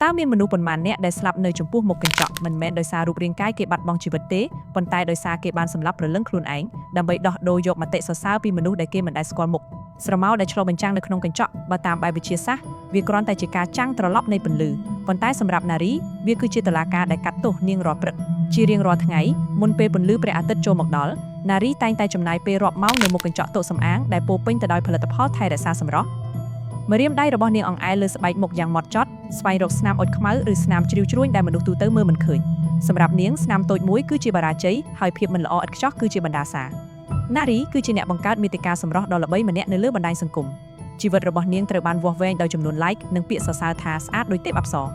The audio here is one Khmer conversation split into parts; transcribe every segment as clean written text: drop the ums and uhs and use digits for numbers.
តើមានមនុស្សប៉ុន្មានអ្នកដែលស្លាប់នៅចំពោះមុខកញ្ចក់មិនមែនដោយសាររូបរាងកាយគេបាត់បង់ជីវិតទេប៉ុន្តែដោយសារគេបានសម្លាប់ព្រលឹងខ្លួនឯងដើម្បីដោះដូរយកមតិសរសើរពីមនុស្សដែលគេមិនដែលស្គាល់មុខស្រមោលដែលឆ្លុះបញ្ចាំងនៅក្នុងកញ្ចក់បើតាមបែបវិទ្យាសាស្ត្រវាគ្រាន់តែជាការចាំងត្រឡប់នៃពន្លឺប៉ុន្តែសម្រាប់នារីវាគឺជាតុលាការដែលកាត់ទោសនាងរាល់ព្រឹកជារៀងរាល់ថ្ងៃមុនពេលពន្លឺព្រះអាទិត្យចូលមកដល់នារីតែងតែចំណាយពេលរាប់ម៉ោងនៅមុខកញ្ចក់តុសម្អាងដែលពោពេញទៅដោយផលិតផលថែរក្សាសម្រស់ម្រាមដៃរបស់នាងអង្អែលលើស្បែកមុខយ៉ាងហ្មត់ចត់ស្វែងរកស្នាមអុចខ្មៅឬស្នាមជ្រីវជ្រួញដែលមនុស្សទូទៅមើលមិនឃើញសម្រាប់នាងស្នាមតូចមួយគឺជាបរាជ័យហើយភាពមិនល្អឥតខ្ចោះគឺជាបណ្ដាសានារីគឺជាអ្នកបង្កើតមាតិកាសម្រស់ដ៏ល្បីម្នាក់នៅលើបណ្ដាញសង្គមជីវិតរបស់នាងត្រូវបានវាស់វែងដោយចំនួន like និងពាក្យសរសើរថាស្អាតដូចទេពអប្សរ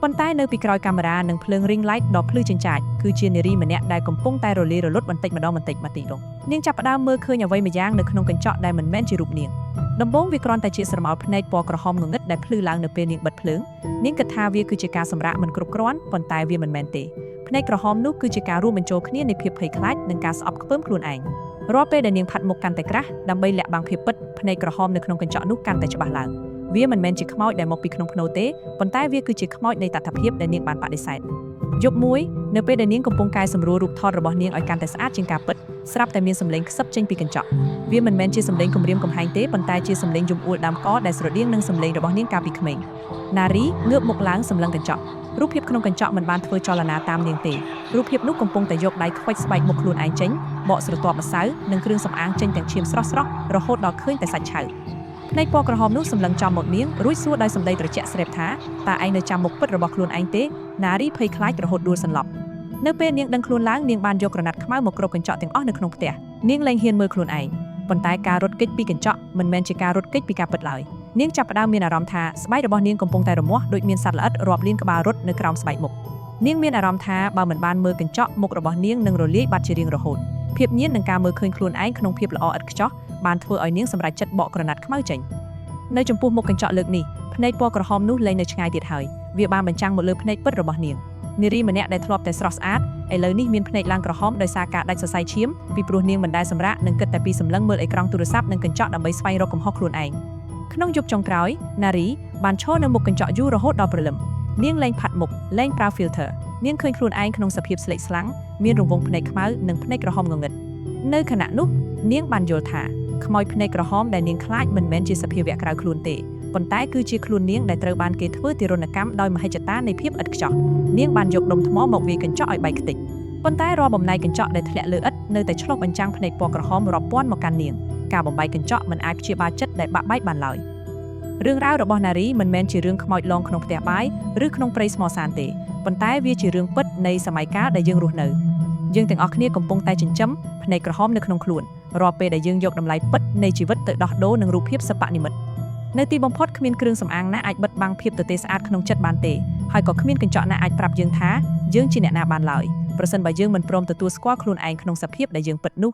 ប៉ុន្តែនៅពីក្រោយកាមេរ៉ានិងភ្លើង ring light ដ៏ភ្លឺចិញ្ចាចគឺជានារីម្នាក់ដែលកំពុងតែរលាយរលត់បន្តិចម្ដងបន្តិចនាងចាប់ផ្ដើមមើលឃើញអ្វីម្យ៉ាងនៅក្នុងកញ្ចក់ដែលមិនមែនជារូបនាងដំបូងវាគ្រាន់តែជាស្រមោលភ្នែកពណ៌ក្រហមងងឹតដែលភ្លឺឡើងនៅពេលនាងបិទភ្លើងនាងគិតថាវាគឺជាការសម្រាកមិនគ្រប់គ្រាន់ប៉ុន្តែវាមិនមែនទេភ្នែកក្រហមនោះគឺជាការរួមបញ្ចូលគ្នានៃភាពភ័យខ្លាចនិងការស្អប់ខ្ពើមខ្លួនឯងរាល់ពេលដែលនាងផាត់មុខកាន់តែក្រាស់ដើម្បីលាក់បាំងភាពពិតភ្នែកក្រហមនៅក្នុងកញ្ចក់នោះកាន់តែច្បាស់ឡើងវាមិនមែនជាខ្មោចដែលមកពីក្នុងភ្នូរទេប៉ុន្តែវាគឺជាខ្មោចនៃតថភាពដែលនាងបានបដិសេធយប់មួយនៅពេលដែលនាងកំពុងកែសម្រួលរូបថតរបស់នាងឲ្យកាន់តែស្អាតជាងការពិតស្រាប់តែមានសម្លេងខ្សឹបចេញពីកញ្ចក់វាមិនមែនជាសម្លេងគំរាមកំហែងទេប៉ុន្តែជាសម្លេងយំអួលដើមកដែលស្រដៀងនឹងសម្លេងរបស់នាងកាលពីក្មេងនារីងើបមុខឡើងសម្លឹងកញ្ចក់រូបភាពក្នុងកញ្ចក់មិនបានធ្វើចលនាតាមនាងទេរូបភាពនោះកំពុងតែយកដៃខ្វិចស្បែកមុខខ្លួនឯងចេញបកស្រទាប់ម្សៅនិងគ្រឿងសម្អាងចេញទាំងឈាមស្រស់ៗរហូតដល់ឃើញតែសាច់ឆៅភ្នែកពណ៌ក្រហមនោះសម្លឹងចំមកនាងរួចសួរដោយសម្ដីត្រជាក់ស្រេបថាតើឯងនៅចាំមុខពិតរបស់ខ្លួនឯងទេនារីភ័យខ្លាចរហូតដួលសន្លប់នៅពេលនាងដឹងខ្លួនឡើងនាងបានយកក្រណាត់ខ្មៅមកគ្របកញ្ចក់ទាំងអស់នៅក្នុងផ្ទះនាងលែងហ៊ានមើលខ្លួនឯងប៉ុន្តែការរត់គេចពីកញ្ចក់មិនមែនជាការរត់គេចពីការពិតឡើយនាងចាប់ផ្ដើមមានអារម្មណ៍ថាស្បែករបស់នាងកំពុងតែរមាស់ដូចមានសត្វល្អិតរាប់លានក្បាលរត់នៅក្រោមស្បែកមុខនាងមានអារម្មណ៍ថាបើមិនបានមើលកញ្ចក់មុខរបស់នាងនឹងរលាយបាត់ជារៀងរហូតភាពញៀននឹងការមើលឃើញខ្លួនឯងក្នុងភាពល្អឥតខ្ចោះបានធ្វើឲ្យនាងសម្រេចចិត្តបកក្រណាត់ខ្មៅចេញនៅចំពោះមុខកញ្ចក់លើកនេះភ្នែកពណ៌ក្រហមនោះលែងនៅឆ្ងាយទៀតហើយវាបានបញ្ចាំងមកលើភ្នែកពិតរបស់នាងនារីម្នាក់ដែលធ្លាប់តែស្រស់ស្អាតឥឡូវនេះមានភ្នែកឡើងក្រហមដោយសារការដាច់សរសៃឈាមពីព្រោះនាងមិនដែលសម្រាកនិងគិតតែពីសម្លឹងមើលអេក្រង់ទូរស័ព្ទនិងកញ្ចក់ដើម្បីស្វែងរកកំហុសខ្លួនឯងក្នុងយប់ចុងក្រោយនារីបានឈរនៅមុខកញ្ចក់យូររហូតដល់ព្រលឹមនាងលែងផាត់មុខលែងប្រើ filter នាងឃើញខ្លួនឯងក្នុងសភាពស្លេកស្លាំងមានរង្វង់ភ្នែកខ្មៅនិងភ្នែកក្រហមងងឹតនៅខណៈនោះនាងបានយល់ថាខ្មោចភ្នែកក្រហមដែលនាងខ្លាចមិនមែនជាសភាវៈក្រៅខ្លួនទេប៉ុន្តែគឺជាខ្លួននាងដែលត្រូវបានគេធ្វើទារុណកម្មដោយមហិច្ឆតានៃភាពឥតខ្ចោះនាងបានយកដុំថ្មមកវាយកញ្ចក់ឲ្យបែកខ្ទេចប៉ុន្តែរាល់បំណែកកញ្ចក់ដែលធ្លាក់លើឥដ្ឋនៅតែឆ្លុះបញ្ចាំងភ្នែកពណ៌ក្រហមរាប់ពាន់មកកាន់នាងការបំបែកកញ្ចក់មិនអាចព្យាបាលចិត្តដែលបាក់បែកបានឡើយរឿងរ៉ាវរបស់នារីមិនមែនជារឿងខ្មោចលងក្នុងផ្ទះបាយឬក្នុងព្រៃស្មសានទេប៉ុន្តែវាជារឿងពិតនៃសម័យកាលដែលយើងរស់នៅយើងទាំងអស់គ្នាកំពុងតែចិញ្ចឹមភ្នែកក្រហមនៅក្នុងខ្លួនរាល់ពេលដែលយើងយកតម្លៃពិតនៃជីវិតទៅដោះដូរនឹងរូបភាពសិប្បនិម្មិតនៅទីបំផុតគ្មានគ្រឿងសម្អាងណាអាចបិទបាំងភាពទទេស្អាតក្នុងចិត្តបានទេហើយក៏គ្មានកញ្ចក់ណាអាចប្រាប់យើងថាយើងជាអ្នកណាបានឡើយប្រសិនបើយើងមិនព្រមទទួលស្គាល់ខ្លួនឯងក្នុងសភាពដែលយើងពិតនោះ